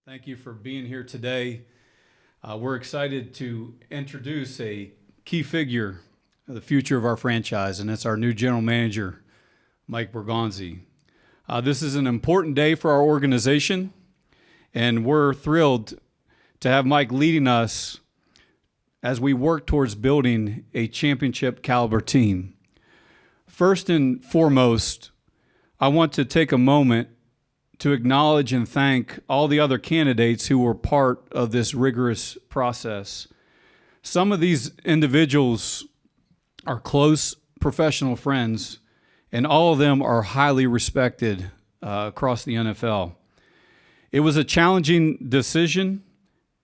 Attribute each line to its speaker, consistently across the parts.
Speaker 1: Thank you for being here today. We're excited to introduce a key figure of the future of our franchise, and that's our new general manager, Mike Borgonzi. This is an important day for our organization, and we're thrilled to have Mike leading us as we work towards building a championship caliber team. First and foremost, I want to take a moment to acknowledge and thank all the other candidates who were part of this rigorous process. Some of these individuals are close professional friends, and all of them are highly respected across the NFL. It was a challenging decision,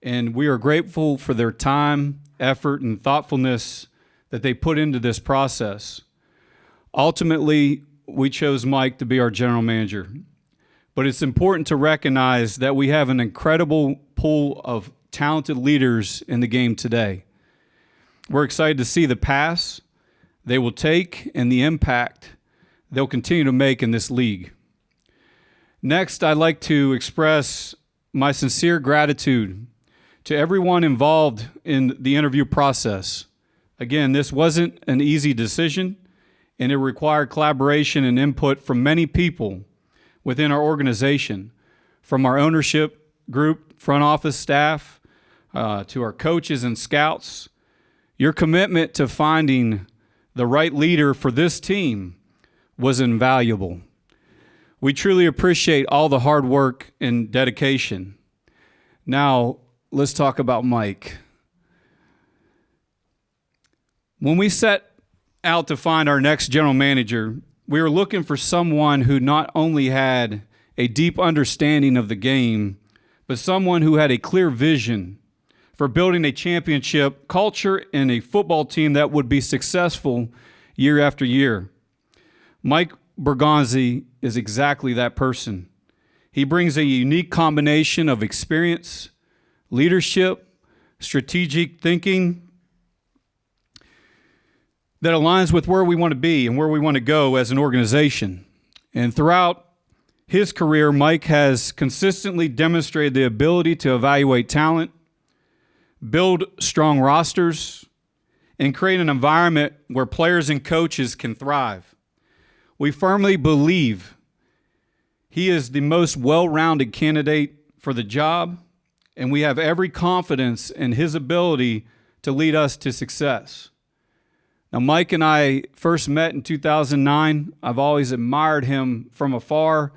Speaker 1: and we are grateful for their time, effort, and thoughtfulness that they put into this process. Ultimately, we chose Mike to be our general manager. But it's important to recognize that we have an incredible pool of talented leaders in the game today. We're excited to see the paths they will take and the impact they'll continue to make in this league. Next, I'd like to express my sincere gratitude to everyone involved in the interview process. Again, this wasn't an easy decision, and it required collaboration and input from many people within our organization, from our ownership group, front office staff, to our coaches and scouts. Your commitment to finding the right leader for this team was invaluable. We truly appreciate all the hard work and dedication. Now, let's talk about Mike. When we set out to find our next general manager, we were looking for someone who not only had a deep understanding of the game, but someone who had a clear vision for building a championship culture and a football team that would be successful year after year. Mike Borgonzi is exactly that person. He brings a unique combination of experience, leadership, strategic thinking, that aligns with where we want to be and where we want to go as an organization. And throughout his career, Mike has consistently demonstrated the ability to evaluate talent, build strong rosters, and create an environment where players and coaches can thrive. We firmly believe he is the most well-rounded candidate for the job, and we have every confidence in his ability to lead us to success. Now, Mike and I first met in 2009. I've always admired him from afar.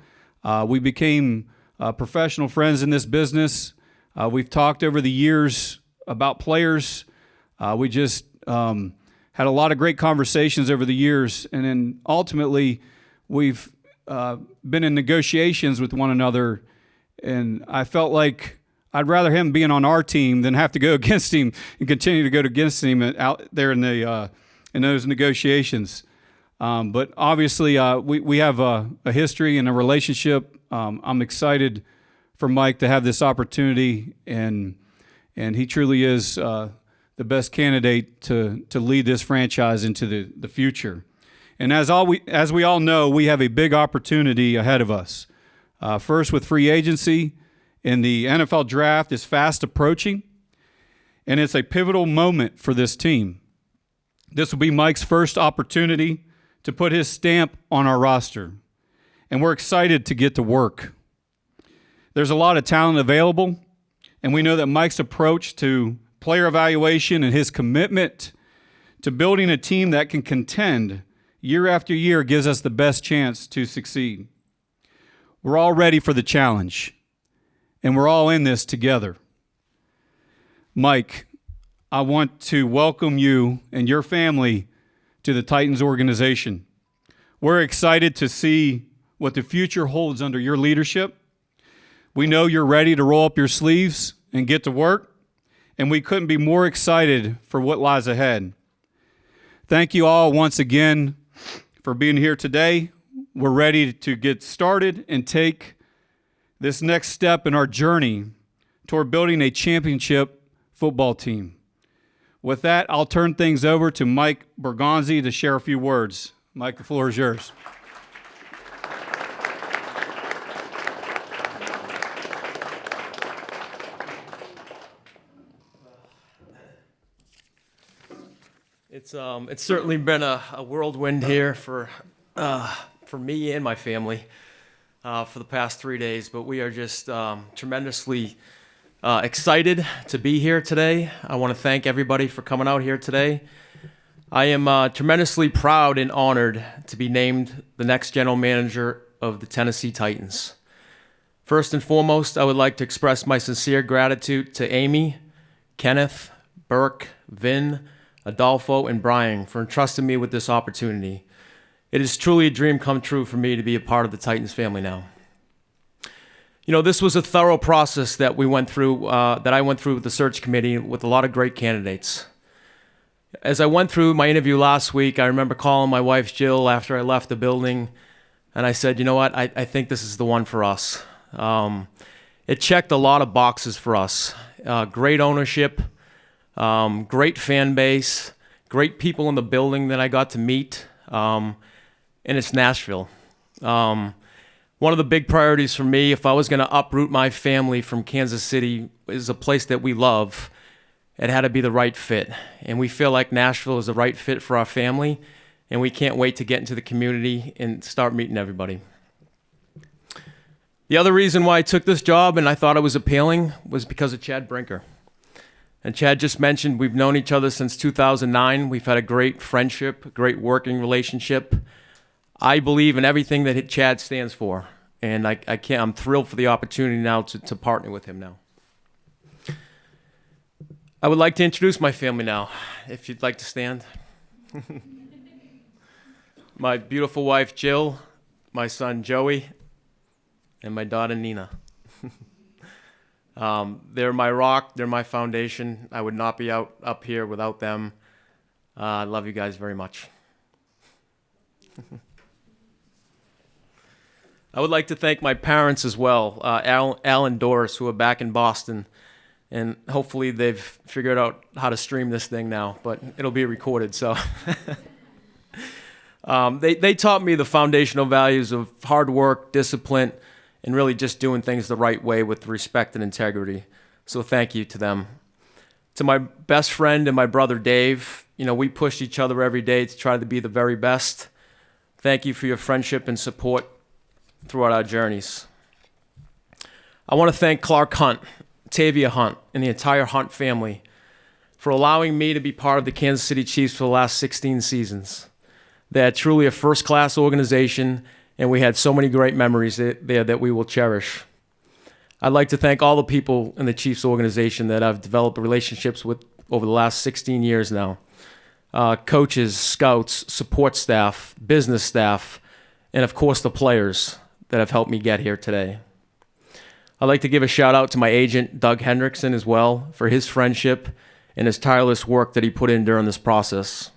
Speaker 1: We became professional friends in this business. We've talked over the years about players. We just had a lot of great conversations over the years. And then ultimately, we've been in negotiations with one another. And I felt like I'd rather him being on our team than have to go against him and continue to go against him out there in those negotiations. But obviously, we have a history and a relationship. I'm excited for Mike to have this opportunity, and he truly is the best candidate to lead this franchise into the future. And as we all know, we have a big opportunity ahead of us. First, with free agency, and the NFL draft is fast approaching, and it's a pivotal moment for this team. This will be Mike's first opportunity to put his stamp on our roster, and we're excited to get to work. There's a lot of talent available, and we know that Mike's approach to player evaluation and his commitment to building a team that can contend year after year gives us the best chance to succeed. We're all ready for the challenge, and we're all in this together. Mike, I want to welcome you and your family to the Titans organization. We're excited to see what the future holds under your leadership. We know you're ready to roll up your sleeves and get to work, and we couldn't be more excited for what lies ahead. Thank you all once again for being here today. We're ready to get started and take this next step in our journey toward building a championship football team. With that, I'll turn things over to Mike Borgonzi to share a few words. Mike, the floor is yours.
Speaker 2: It's certainly been a whirlwind here for me and my family for the past 3 days, but we are just tremendously excited to be here today. I want to thank everybody for coming out here today. I am tremendously proud and honored to be named the next general manager of the Tennessee Titans. First and foremost, I would like to express my sincere gratitude to Amy, Kenneth, Burke, Vin, Adolfo, and Brian for entrusting me with this opportunity. It is truly a dream come true for me to be a part of the Titans family now. You know, this was a thorough process that we went through, that I went through with the search committee with a lot of great candidates. As I went through my interview last week, I remember calling my wife Jill after I left the building, and I said, you know what, I think this is the one for us. It checked a lot of boxes for us. Great ownership, great fan base, great people in the building that I got to meet, and it's Nashville. One of the big priorities for me, if I was going to uproot my family from Kansas City, is a place that we love. It had to be the right fit, and we feel like Nashville is the right fit for our family, and we can't wait to get into the community and start meeting everybody. The other reason why I took this job and I thought it was appealing was because of Chad Brinker. And Chad just mentioned we've known each other since 2009. We've had a great friendship, great working relationship. I believe in everything that Chad stands for, and I'm thrilled for the opportunity now to partner with him now. I would like to introduce my family now, if you'd like to stand. My beautiful wife, Jill, my son, Joey, and my daughter, Nina. They're my rock, they're my foundation. I would not be up here without them. I love you guys very much. I would like to thank my parents as well, Al and Doris, who are back in Boston. And hopefully they've figured out how to stream this thing now, but it'll be recorded, so. They taught me the foundational values of hard work, discipline, and really just doing things the right way with respect and integrity. So thank you to them. To my best friend and my brother Dave, you know, we pushed each other every day to try to be the very best. Thank you for your friendship and support throughout our journeys. I want to thank Clark Hunt, Tavia Hunt, and the entire Hunt family for allowing me to be part of the Kansas City Chiefs for the last 16 seasons. They're truly a first-class organization, and we had so many great memories there that we will cherish. I'd like to thank all the people in the Chiefs organization that I've developed relationships with over the last 16 years now. Coaches, scouts, support staff, business staff, and of course the players that have helped me get here today. I'd like to give a shout out to my agent, Doug Hendrickson, as well, for his friendship and his tireless work that he put in during this process.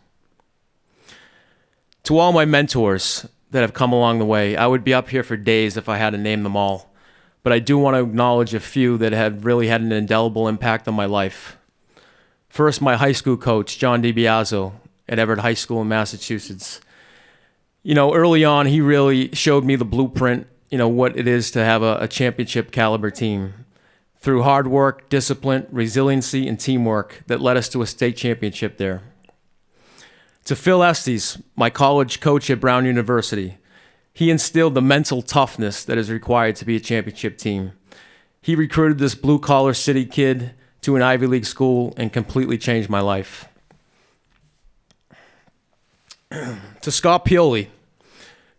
Speaker 2: To all my mentors that have come along the way, I would be up here for days if I had to name them all, but I do want to acknowledge a few that have really had an indelible impact on my life. First, my high school coach, John DiBiaso, at Everett High School in Massachusetts. You know, early on, he really showed me the blueprint, you know, what it is to have a championship caliber team. Through hard work, discipline, resiliency, and teamwork that led us to a state championship there. To Phil Estes, my college coach at Brown University, he instilled the mental toughness that is required to be a championship team. He recruited this blue-collar city kid to an Ivy League school and completely changed my life. To Scott Pioli,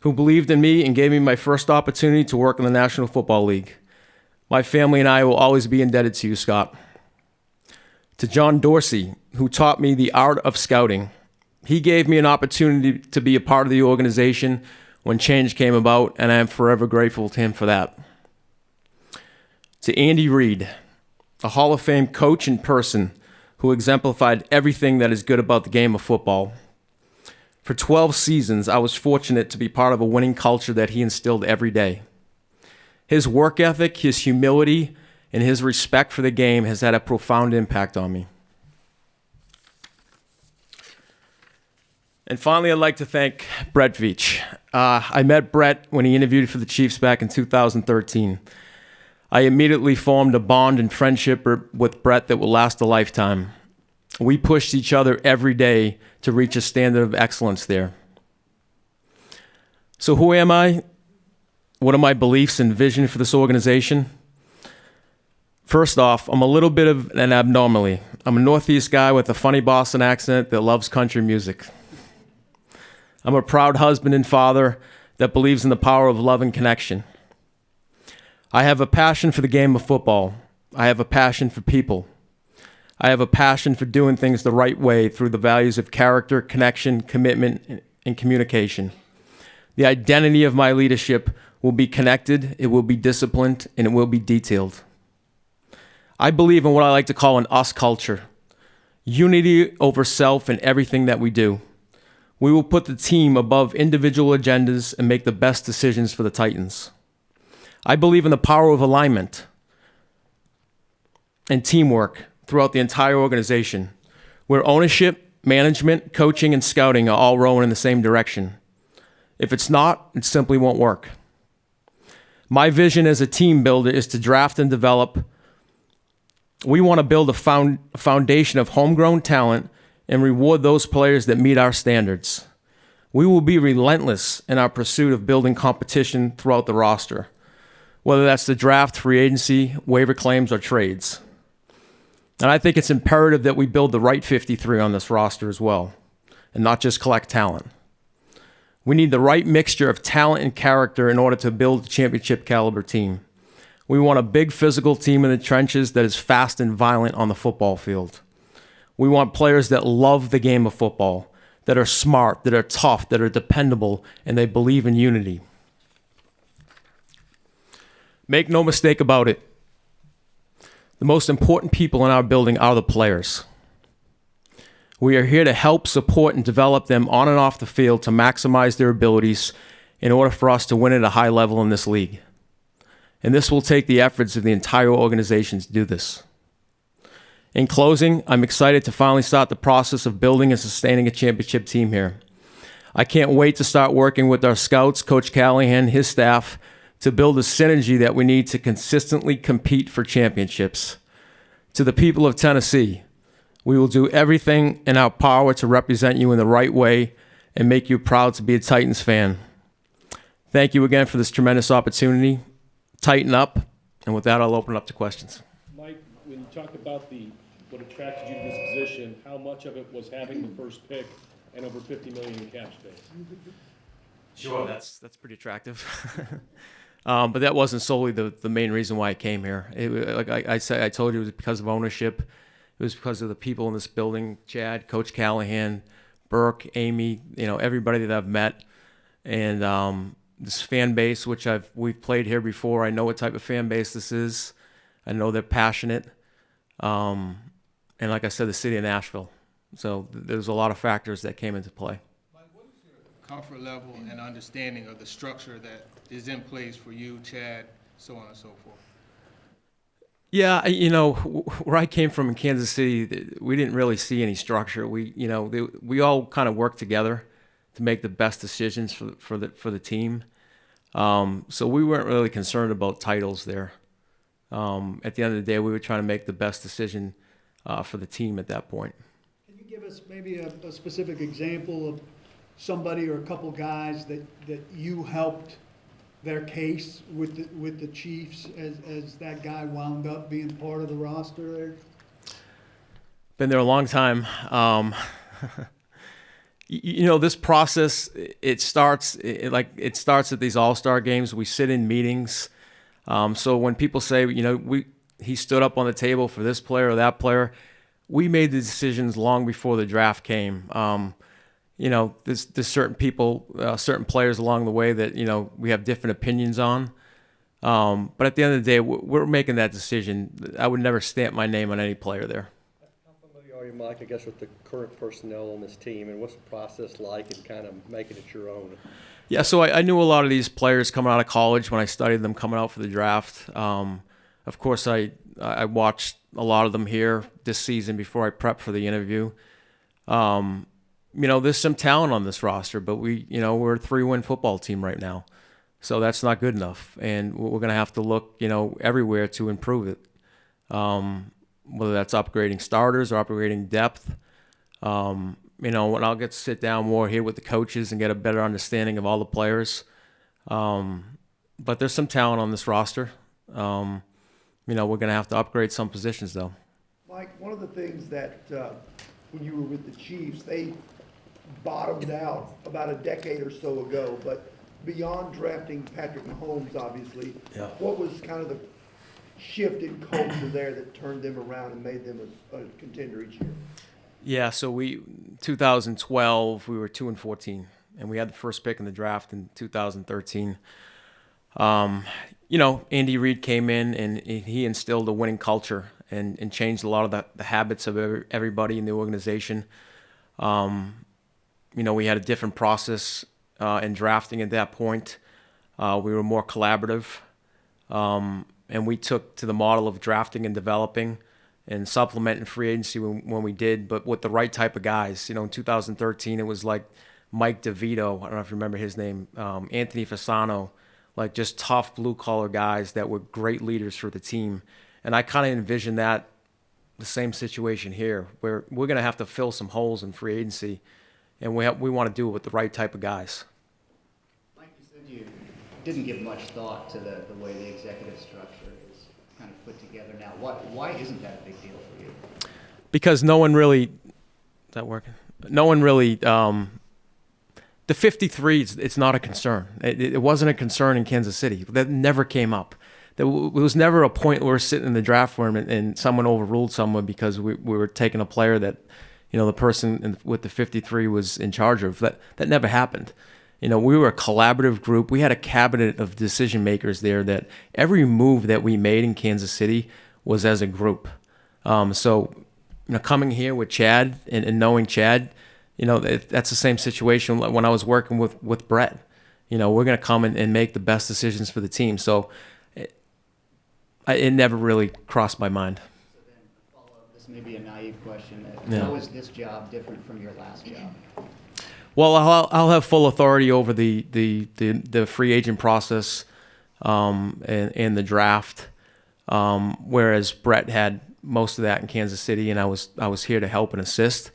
Speaker 2: who believed in me and gave me my first opportunity to work in the National Football League. My family and I will always be indebted to you, Scott. To John Dorsey, who taught me the art of scouting. He gave me an opportunity to be a part of the organization when change came about, and I am forever grateful to him for that. To Andy Reid, a Hall of Fame coach and person who exemplified everything that is good about the game of football. For 12 seasons, I was fortunate to be part of a winning culture that he instilled every day. His work ethic, his humility, and his respect for the game has had a profound impact on me. And finally, I'd like to thank Brett Veach. I met Brett when he interviewed for the Chiefs back in 2013. I immediately formed a bond and friendship with Brett that will last a lifetime. We pushed each other every day to reach a standard of excellence there. So who am I? What are my beliefs and vision for this organization? First off, I'm a little bit of an abnormality. I'm a Northeast guy with a funny Boston accent that loves country music. I'm a proud husband and father that believes in the power of love and connection. I have a passion for the game of football. I have a passion for people. I have a passion for doing things the right way through the values of character, connection, commitment, and communication. The identity of my leadership will be connected, it will be disciplined, and it will be detailed. I believe in what I like to call an us culture. Unity over self in everything that we do. We will put the team above individual agendas and make the best decisions for the Titans. I believe in the power of alignment and teamwork throughout the entire organization, where ownership, management, coaching, and scouting are all rowing in the same direction. If it's not, it simply won't work. My vision as a team builder is to draft and develop. We want to build a foundation of homegrown talent and reward those players that meet our standards. We will be relentless in our pursuit of building competition throughout the roster, whether that's the draft, free agency, waiver claims, or trades. And I think it's imperative that we build the right 53 on this roster as well, and not just collect talent. We need the right mixture of talent and character in order to build a championship caliber team. We want a big physical team in the trenches that is fast and violent on the football field. We want players that love the game of football, that are smart, that are tough, that are dependable, and they believe in unity. Make no mistake about it. The most important people in our building are the players. We are here to help, support, and develop them on and off the field to maximize their abilities in order for us to win at a high level in this league. And this will take the efforts of the entire organization to do this. In closing, I'm excited to finally start the process of building and sustaining a championship team here. I can't wait to start working with our scouts, Coach Callahan, his staff, to build a synergy that we need to consistently compete for championships. To the people of Tennessee, we will do everything in our power to represent you in the right way and make you proud to be a Titans fan. Thank you again for this tremendous opportunity. Tighten up, and with that, I'll open it up to questions.
Speaker 3: Mike, when you talk about what attracted you to this position, how much of it was having the first pick and over $50 million in cap space?
Speaker 2: Sure, that's pretty attractive. But that wasn't solely the main reason why I came here. Like I said, I told you it was because of ownership. It was because of the people in this building, Chad, Coach Callahan, Burke, Amy, everybody that I've met. And this fan base, which we've played here before. I know what type of fan base this is. I know they're passionate. And like I said, the city of Nashville. So there's a lot of factors that came into play.
Speaker 4: Comfort level and understanding of the structure that is in place for you, Chad, so on and so forth?
Speaker 2: Yeah, where I came from in Kansas City, we didn't really see any structure. We all kind of worked together to make the best decisions for the team. So we weren't really concerned about titles there. At the end of the day, we were trying to make the best decision for the team at that point.
Speaker 5: Can you give us maybe a specific example of somebody or a couple guys that you helped their case with the Chiefs as that guy wound up being part of the roster there?
Speaker 2: Been there a long time. This process, it starts at these all-star games. We sit in meetings. So when people say, he stood up on the table for this player or that player, we made the decisions long before the draft came. There's certain people, certain players along the way that, we have different opinions on. But at the end of the day, we're making that decision. I would never stamp my name on any player there.
Speaker 6: How familiar are you, Mike, I guess, with the current personnel on this team, and what's the process like in kind of making it your own?
Speaker 2: Yeah, so I knew a lot of these players coming out of college when I studied them coming out for the draft. Of course, I watched a lot of them here this season before I prepped for the interview. There's some talent on this roster, but we're a 3-win football team right now. So that's not good enough. And we're going to have to look, everywhere to improve it. whether that's upgrading starters or upgrading depth. You know, and I'll get to sit down more here with the coaches and get a better understanding of all the players. But there's some talent on this roster. You know, we're going to have to upgrade some positions, though.
Speaker 7: Mike, one of the things that, when you were with the Chiefs, they bottomed out about a decade or so ago, but beyond drafting Patrick Mahomes, obviously,
Speaker 2: Yeah.
Speaker 7: what was kind of the shift in culture there that turned them around and made them a contender each year?
Speaker 2: Yeah, so 2012, we were 2-14, and we had the first pick in the draft in 2013. You know, Andy Reid came in and he instilled a winning culture and changed a lot of the habits of everybody in the organization. You know, we had a different process in drafting at that point. We were more collaborative, and we took to the model of drafting and developing and supplementing free agency when we did, but with the right type of guys. You know, in 2013, it was like Mike DeVito. I don't know if you remember his name. Anthony Fasano, like just tough blue-collar guys that were great leaders for the team. And I kind of envision that the same situation here, where we're going to have to fill some holes in free agency, and we want to do it with the right type of guys.
Speaker 8: Like you said, you didn't give much thought to the way the executive structure is kind of put together now. Why isn't that a big deal for you?
Speaker 2: Because no one really, is that working? No one really, the 53, it's not a concern. It wasn't a concern in Kansas City. That never came up. There was never a point where we're sitting in the draft room and someone overruled someone because we were taking a player that, you know, the person with the 53 was in charge of. That never happened. You know, we were a collaborative group. We had a cabinet of decision makers there that every move that we made in Kansas City was as a group. So, you know, coming here with Chad and knowing Chad, you know, that's the same situation when I was working with Brett. You know, we're going to come and make the best decisions for the team. So it never really crossed my mind.
Speaker 8: So then, a follow-up, this may be a naive question.
Speaker 2: Yeah.
Speaker 8: How is this job different from your last job?
Speaker 2: Well, I'll have full authority over the free agent process and the draft, whereas Brett had most of that in Kansas City, and I was here to help and assist.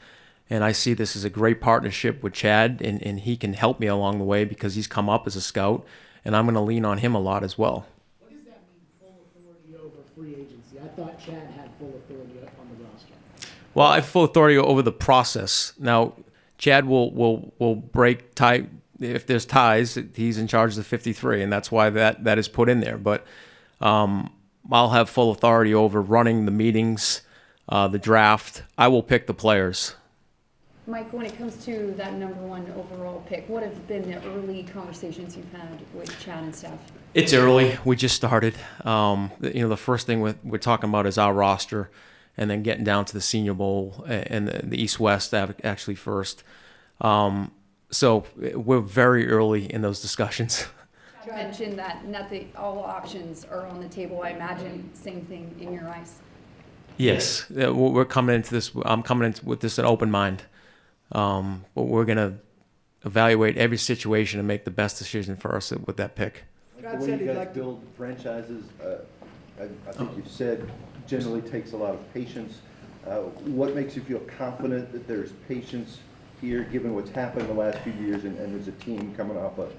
Speaker 2: And I see this as a great partnership with Chad, and he can help me along the way because he's come up as a scout, and I'm going to lean on him a lot as well.
Speaker 9: What does that mean, full authority over free agency? I thought Chad had full authority on the roster.
Speaker 2: Well, I have full authority over the process. Now, Chad will break tie if there's ties. He's in charge of the 53, and that's why that is put in there. But I'll have full authority over running the meetings, the draft. I will pick the players.
Speaker 10: Mike, when it comes to that #1 overall pick, what have been the early conversations you've had with Chad and staff?
Speaker 2: It's early. We just started. You know, the first thing we're talking about is our roster, and then getting down to the Senior Bowl and the East-West actually first. So we're very early in those discussions.
Speaker 10: Chad mentioned that all options are on the table. I imagine same thing in your eyes.
Speaker 2: Yes, we're coming into this. I'm coming into with this an open mind. But we're gonna evaluate every situation and make the best decision for us with that pick.
Speaker 5: Chad
Speaker 11: The way
Speaker 5: said
Speaker 11: you
Speaker 5: he'd
Speaker 11: guys
Speaker 5: like to-
Speaker 11: build franchises, I think you've said, generally takes a lot of patience. What makes you feel confident that there's patience here, given what's happened the last few years, and there's a team coming off a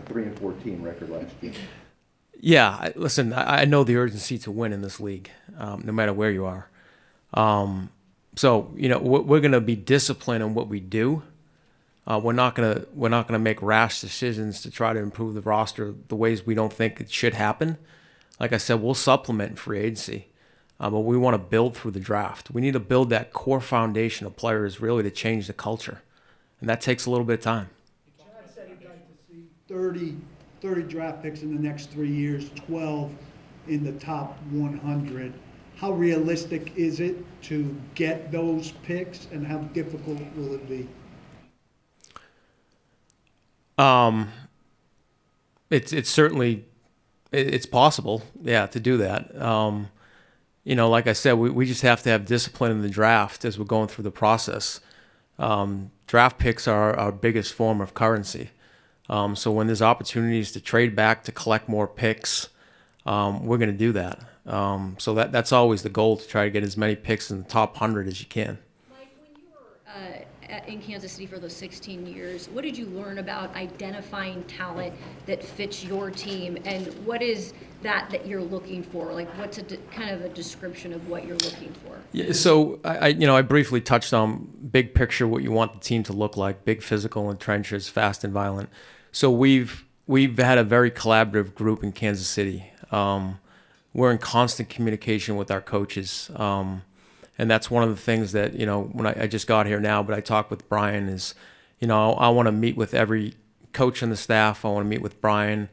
Speaker 11: 3-14 record last year?
Speaker 2: Yeah, listen, I know the urgency to win in this league, no matter where you are. So you know we're going to be disciplined in what we do. We're not gonna make rash decisions to try to improve the roster the ways we don't think it should happen. Like I said, we'll supplement in free agency, but we want to build through the draft. We need to build that core foundation of players really to change the culture, and that takes a little bit of time.
Speaker 5: Chad said he'd like to see 30 draft picks in the next 3 years, 12 in the top 100. How realistic is it to get those picks, and how difficult will it be?
Speaker 2: It's certainly it's possible, yeah, to do that. You know, like I said, we just have to have discipline in the draft as we're going through the process. Draft picks are our biggest form of currency. So when there's opportunities to trade back to collect more picks, we're going to do that. So that's always the goal, to try to get as many picks in the top 100 as you can.
Speaker 12: Mike, when you were in Kansas City for those 16 years, what did you learn about identifying talent that fits your team, and what is that you're looking for? Like, what's kind of a description of what you're looking for?
Speaker 2: Yeah, so I briefly touched on big picture, what you want the team to look like: big, physical, in trenches, fast and violent. So we've had a very collaborative group in Kansas City. We're in constant communication with our coaches. And that's one of the things that, when I just got here now, but I talked with Brian, is, I want to meet with every coach on the staff. I want to meet with Brian.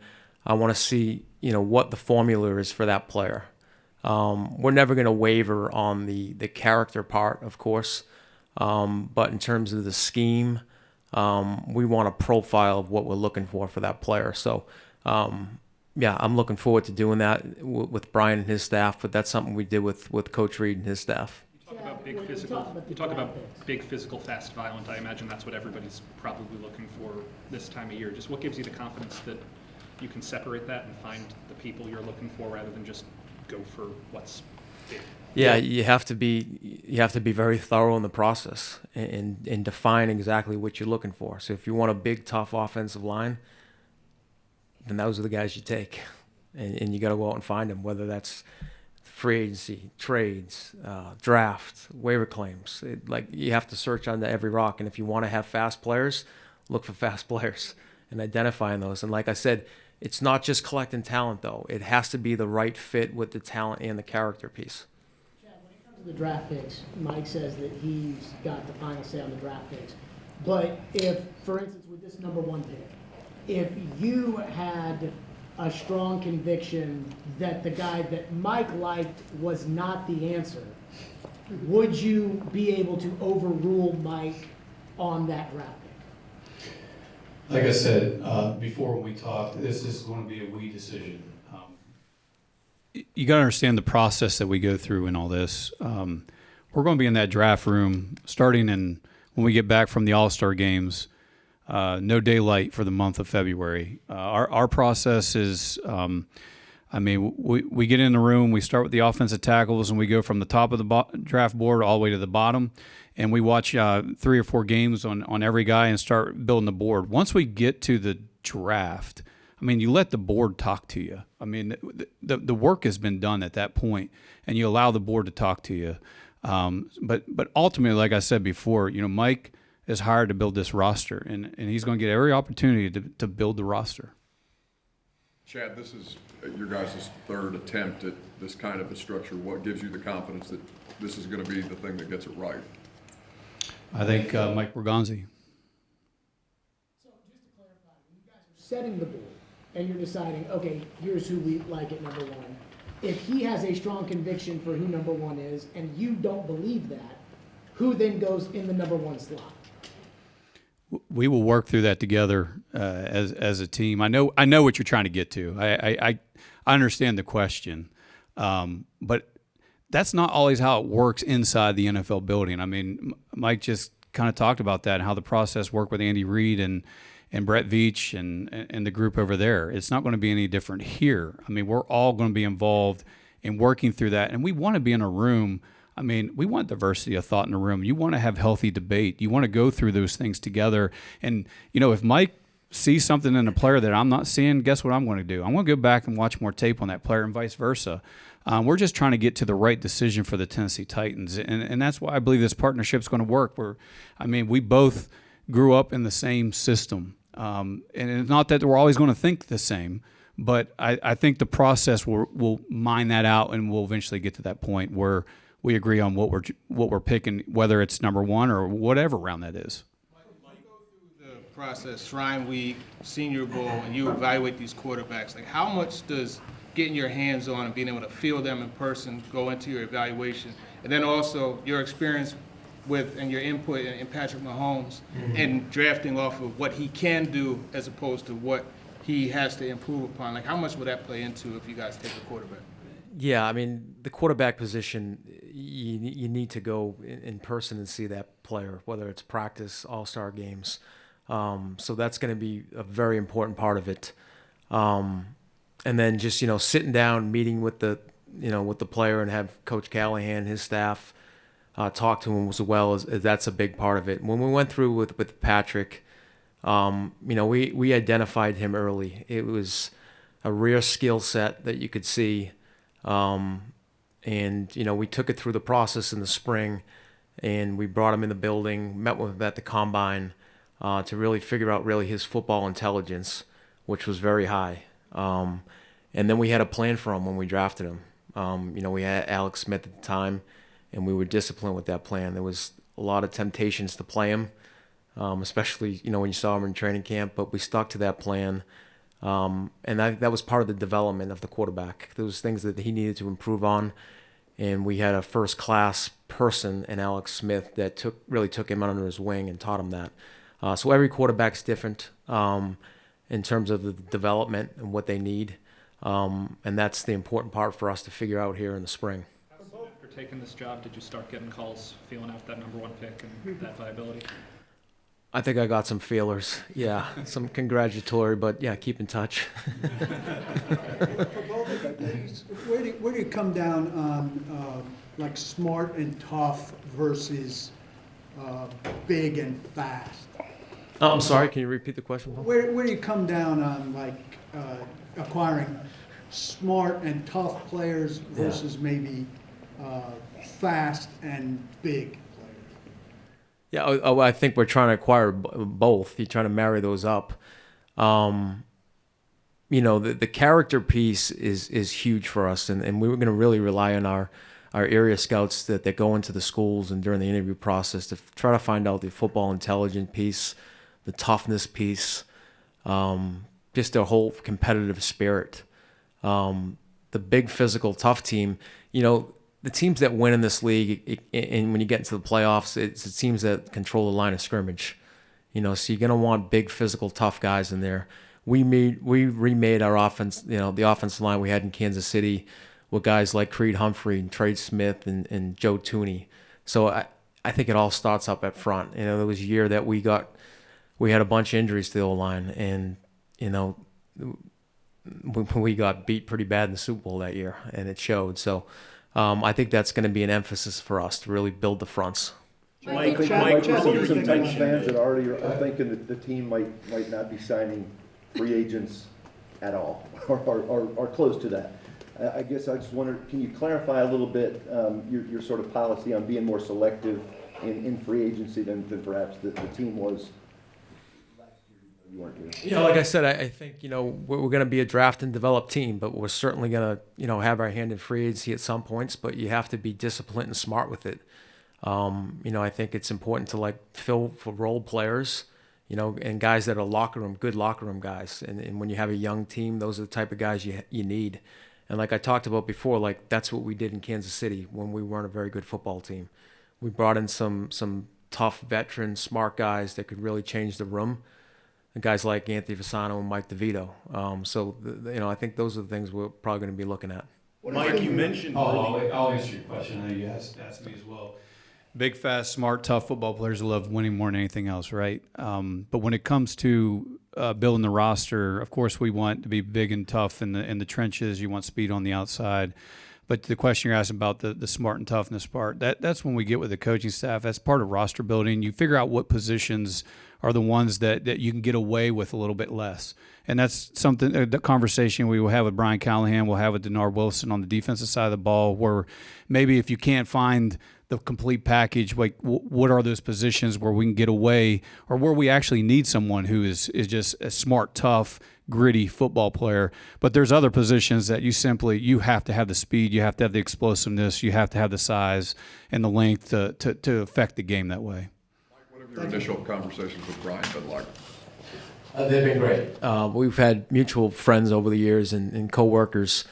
Speaker 2: I want to see, what the formula is for that player. We're never going to waver on the character part, of course. But in terms of the scheme, we want a profile of what we're looking for that player. So, yeah, I'm looking forward to doing that with Brian and his staff, but that's something we did with Coach Reed and his staff.
Speaker 3: You talk about big physical, fast, violent. I imagine that's what everybody's probably looking for this time of year. Just what gives you the confidence that you can separate that and find the people you're looking for rather than just go for what's big?
Speaker 2: Yeah, you have to be very thorough in the process and define exactly what you're looking for. So if you want a big, tough offensive line, then those are the guys you take, and you got to go out and find them, whether that's free agency, trades, draft, waiver claims. You have to search under every rock, and if you want to have fast players, look for fast players and identifying those. And like I said, it's not just collecting talent, though. It has to be the right fit with the talent and the character piece.
Speaker 9: Chad, when it comes to the draft picks, Mike says that he's got the final say on the draft picks. But if, for instance, with this number 1 pick, if you had a strong conviction that the guy that Mike liked was not the answer, would you be able to overrule Mike on that draft pick?
Speaker 1: Like I said before when we talked, this is going to be a we decision. You got to understand the process that we go through in all this. We're going to be in that draft room starting when we get back from the All-Star games. No daylight for the month of February. Our process is, we get in the room, we start with the offensive tackles, and we go from the top of the draft board all the way to the bottom, and we watch 3 or 4 games on every guy and start building the board. Once we get to the draft, you let the board talk to you. The work has been done at that point, and you allow the board to talk to you. But ultimately, like I said before, Mike is hired to build this roster, and he's going to get every opportunity to build the roster.
Speaker 13: Chad, this is your guys' 3rd attempt at this kind of a structure. What gives you the confidence that this is going to be the thing that gets it right?
Speaker 1: I think Mike Borgonzi.
Speaker 9: So just to clarify, when you guys are setting the board and you're deciding, okay, here's who we like at number 1, if he has a strong conviction for who number 1 is and you don't believe that, who then goes in the number 1 slot?
Speaker 1: We will work through that together as a team. I know what you're trying to get to. I understand the question, but that's not always how it works inside the NFL building. Mike just kind of talked about that and how the process worked with Andy Reid and Brett Veach and the group over there. It's not going to be any different here. We're all going to be involved in working through that, and we want to be in a room. We want diversity of thought in the room. You want to have healthy debate. You want to go through those things together. And, if Mike sees something in a player that I'm not seeing, guess what I'm going to do? I'm going to go back and watch more tape on that player and vice versa. We're just trying to get to the right decision for the Tennessee Titans. And that's why I believe this partnership is going to work. We both grew up in the same system. And it's not that we're always going to think the same, but I think the process will mine that out, and we'll eventually get to that point where we agree on what we're picking, whether it's number 1 or whatever round that is.
Speaker 4: When you go through the process, Shrine Week, Senior Bowl, and you evaluate these quarterbacks, how much does getting your hands on and being able to feel them in person go into your evaluation? And then also your experience with and your input in Patrick Mahomes and drafting off of what he can do as opposed to what he has to improve upon. How much would that play into if you guys take a quarterback?
Speaker 2: Yeah, the quarterback position, you need to go in person and see that player, whether it's practice, all-star games. So that's going to be a very important part of it. And then just, sitting down, meeting with the with the player and have Coach Callahan, his staff, talk to him as well. As that's a big part of it. When we went through with Patrick, we identified him early. It was a rare skill set that you could see. And we took it through the process in the spring, and we brought him in the building, met with him at the combine to really figure out his football intelligence, which was very high. And then we had a plan for him when we drafted him. We had Alex Smith at the time, and we were disciplined with that plan. There was a lot of temptations to play him, especially when you saw him in training camp, but we stuck to that plan. And that was part of the development of the quarterback. There was things that he needed to improve on, and we had a first-class person in Alex Smith that took him under his wing and taught him that. So every quarterback's different in terms of the development and what they need, and that's the important part for us to figure out here in the spring.
Speaker 3: After taking this job, did you start getting calls, feeling out that number 1 pick and that viability?
Speaker 2: I think I got some feelers, yeah, some congratulatory, but yeah, keep in touch.
Speaker 5: Where do you come down on like smart and tough versus big and fast?
Speaker 2: I'm sorry, can you repeat the question, Paul?
Speaker 5: Where do you come down on like acquiring smart and tough players versus maybe fast and big?
Speaker 2: Yeah, I think we're trying to acquire both. You're trying to marry those up. The character piece is huge for us, and we were going to really rely on our area scouts that go into the schools and during the interview process to try to find out the football intelligence piece, the toughness piece, just their whole competitive spirit. The big physical tough team, the teams that win in this league, and when you get into the playoffs, it's the teams that control the line of scrimmage. So you're going to want big, physical, tough guys in there. We remade our offense, the offensive line we had in Kansas City with guys like Creed Humphrey and Trey Smith and Joe Tooney. So I think it all starts up at front. There was a year that we had a bunch of injuries to the O-line, and, we got beat pretty bad in the Super Bowl that year, and it showed. So I think that's going to be an emphasis for us to really build the fronts.
Speaker 11: Mike, some Titans fans that already are thinking that the team might not be signing free agents at all, or close to that. I guess I just wonder, can you clarify a little bit your sort of policy on being more selective in free agency than perhaps the team was last year? You weren't here.
Speaker 2: Like I said, I think we're going to be a draft and develop team, but we're certainly going to have our hand in free agency at some points. But you have to be disciplined and smart with it. I think it's important to fill for role players, and guys that are good locker room guys. And when you have a young team, those are the type of guys you need. And like I talked about before, that's what we did in Kansas City when we weren't a very good football team. We brought in some tough veteran, smart guys that could really change the room. And guys like Anthony Fasano and Mike DeVito. I think those are the things we're probably going to be looking at.
Speaker 14: Mike, you mentioned.
Speaker 1: I'll answer your question. I know you asked me as well. Big, fast, smart, tough football players love winning more than anything else, right? But when it comes to building the roster, of course, we want to be big and tough in the trenches. You want speed on the outside. But the question you're asking about the smart and toughness part, that's when we get with the coaching staff. That's part of roster building. You figure out what positions are the ones that you can get away with a little bit less. And that's something, the conversation we will have with Brian Callahan, we'll have with Denard Wilson on the defensive side of the ball, where maybe if you can't find the complete package, what are those positions where we can get away, or where we actually need someone who is just a smart, tough, gritty football player. But there's other positions that you have to have the speed, you have to have the explosiveness, you have to have the size and the length to affect the game that way.
Speaker 13: What have your initial conversations with Brian been like?
Speaker 2: They've been great. We've had mutual friends over the years and coworkers.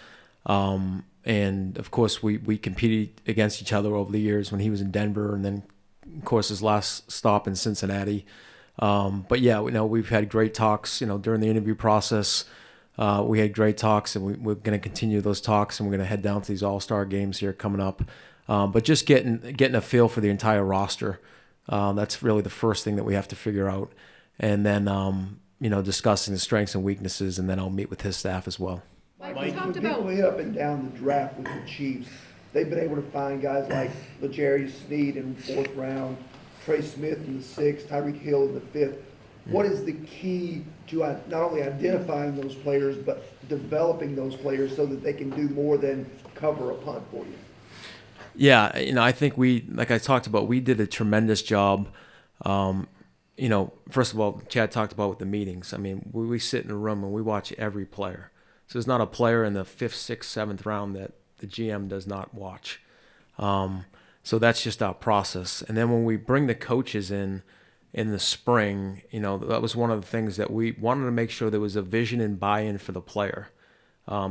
Speaker 2: And of course, we competed against each other over the years when he was in Denver, and then, of course, his last stop in Cincinnati. But yeah, we've had great talks. During the interview process, we had great talks, and we're going to continue those talks, and we're going to head down to these All-Star games here coming up. But just getting a feel for the entire roster, that's really the first thing that we have to figure out, and then discussing the strengths and weaknesses, and then I'll meet with his staff as well.
Speaker 10: Mike,
Speaker 7: Like,
Speaker 10: you talked
Speaker 7: when people
Speaker 10: about,
Speaker 7: hit up and down the draft with the Chiefs, they've been able to find guys like L'Jarius Sneed in the 4th round, Trey Smith in the 6th, Tyreek Hill in the 5th. What is the key to not only identifying those players, but developing those players so that they can do more than cover a punt for you?
Speaker 2: Yeah, I think like I talked about, we did a tremendous job. First of all, Chad talked about with the meetings. I mean, we sit in a room and we watch every player. So there's not a player in the 5th, 6th, 7th round that the GM does not watch. So that's just our process. And then when we bring the coaches in the spring, that was one of the things that we wanted to make sure there was a vision and buy-in for the player.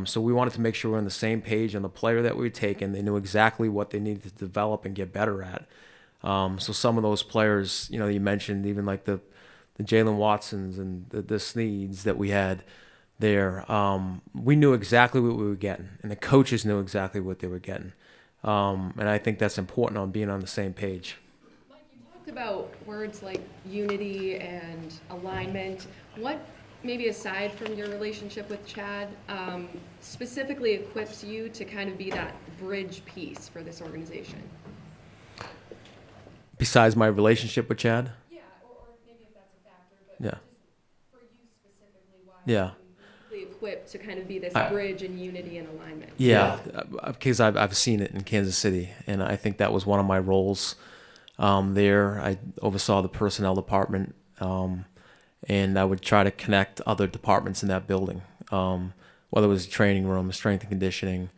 Speaker 2: So we wanted to make sure we're on the same page on the player that we were taking. They knew exactly what they needed to develop and get better at. So some of those players, you mentioned, even like the Jalen Watsons and the Sneeds that we had there, we knew exactly what we were getting, and the coaches knew exactly what they were getting. And I think that's important on being on the same page.
Speaker 10: Mike, you talked about words like unity and alignment. What, maybe aside from your relationship with Chad, specifically equips you to kind of be that bridge piece for this organization?
Speaker 2: Besides my relationship with Chad?
Speaker 10: Yeah, or maybe if that's a factor, but
Speaker 2: Yeah.
Speaker 10: just for you specifically, why
Speaker 2: Yeah.
Speaker 10: are you equipped to kind of be this bridge and unity and alignment?
Speaker 2: Yeah, because I've seen it in Kansas City, and I think that was one of my roles there. I oversaw the personnel department, and I would try to connect other departments in that building, whether it was training room, strength and conditioning.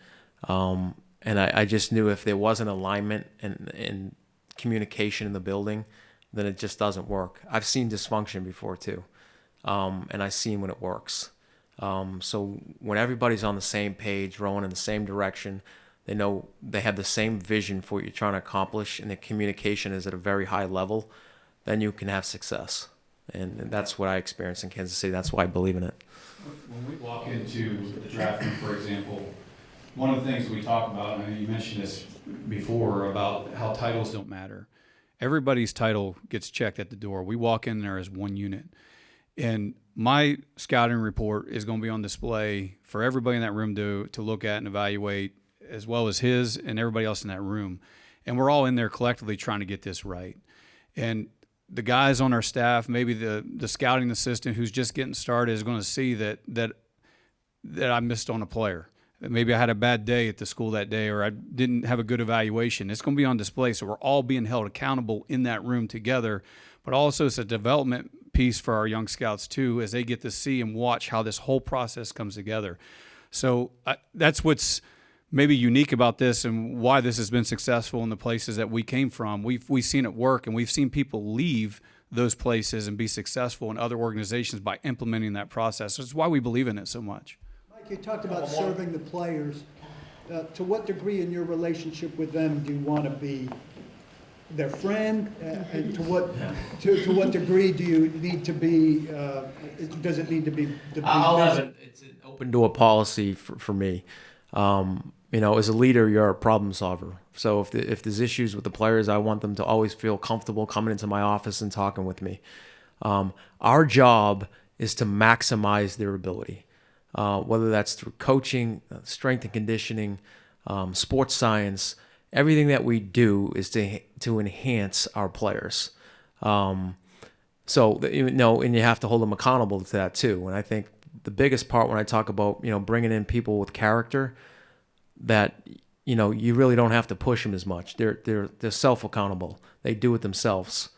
Speaker 2: And I just knew if there wasn't alignment and communication in the building, then it just doesn't work. I've seen dysfunction before too, and I've seen when it works. So when everybody's on the same page, rowing in the same direction, they know they have the same vision for what you're trying to accomplish, and the communication is at a very high level, then you can have success. And that's what I experienced in Kansas City. That's why I believe in it.
Speaker 1: When we walk into the draft room, for example, one of the things we talk about, and you mentioned this before, about how titles don't matter. Everybody's title gets checked at the door. We walk in there as one unit. And my scouting report is going to be on display for everybody in that room to look at and evaluate, as well as his and everybody else in that room. And we're all in there collectively trying to get this right. And the guys on our staff, maybe the scouting assistant who's just getting started, is going to see that I missed on a player. Maybe I had a bad day at the school that day, or I didn't have a good evaluation. It's going to be on display, so we're all being held accountable in that room together. But also it's a development piece for our young scouts too, as they get to see and watch how this whole process comes together. So that's what's maybe unique about this and why this has been successful in the places that we came from. We've seen it work, and we've seen people leave those places and be successful in other organizations by implementing that process. That's why we believe in it so much.
Speaker 5: Mike, you talked about serving the players. To what degree in your relationship with them do you want to be their friend? And to what degree do you need to be, does it need to be?
Speaker 2: It's an open door policy for me. As a leader, you're a problem solver. So if there's issues with the players, I want them to always feel comfortable coming into my office and talking with me. Our job is to maximize their ability, whether that's through coaching, strength and conditioning, sports science. Everything that we do is to enhance our players. And you have to hold them accountable to that too. And I think the biggest part when I talk about bringing in people with character, that you really don't have to push them as much. They're self-accountable. They do it themselves.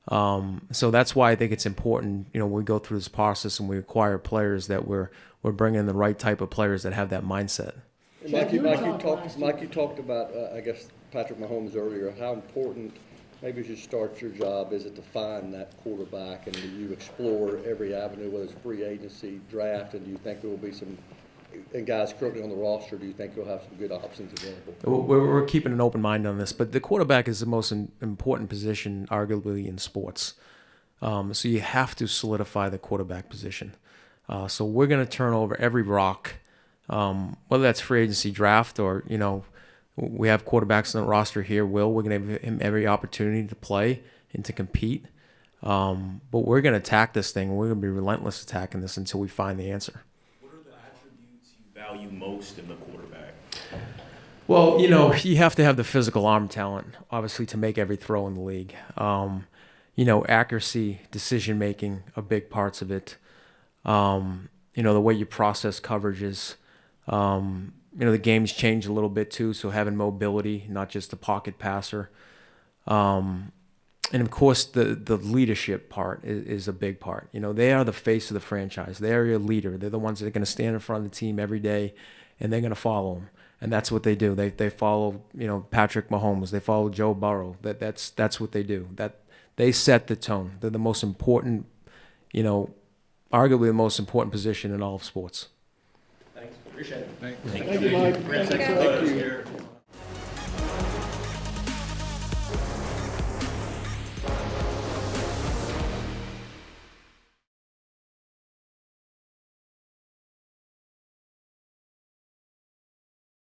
Speaker 2: So that's why I think it's important. When we go through this process and we acquire players, that we're bringing in the right type of players that have that mindset.
Speaker 6: Mike, you talked about, I guess, Patrick Mahomes earlier, how important, maybe as you start your job, is it to find that quarterback, and do you explore every avenue, whether it's free agency, draft, and do you think there will be some, and guys currently on the roster, do you think you'll have some good options available?
Speaker 2: We're keeping an open mind on this, but the quarterback is the most important position, arguably, in sports. So you have to solidify the quarterback position. So we're going to turn over every rock, whether that's free agency, draft, or, we have quarterbacks on the roster here. We're going to give him every opportunity to play and to compete. But we're going to attack this thing. We're going to be relentless attacking this until we find the answer.
Speaker 14: What are the attributes you value most in the quarterback?
Speaker 2: Well, you have to have the physical arm talent, obviously, to make every throw in the league. Accuracy, decision making are big parts of it. The way you process coverages. The game's changed a little bit too, so having mobility, not just the pocket passer. And of course, the leadership part is a big part. They are the face of the franchise. They are your leader. They're the ones that are going to stand in front of the team every day, and they're going to follow them. And that's what they do. They follow, Patrick Mahomes. They follow Joe Burrow. That's what they do. That they set the tone. They're the most important, arguably the most important position in all of sports.
Speaker 14: Thanks. Appreciate it.
Speaker 5: Thank you, Mike.
Speaker 14: Thank you.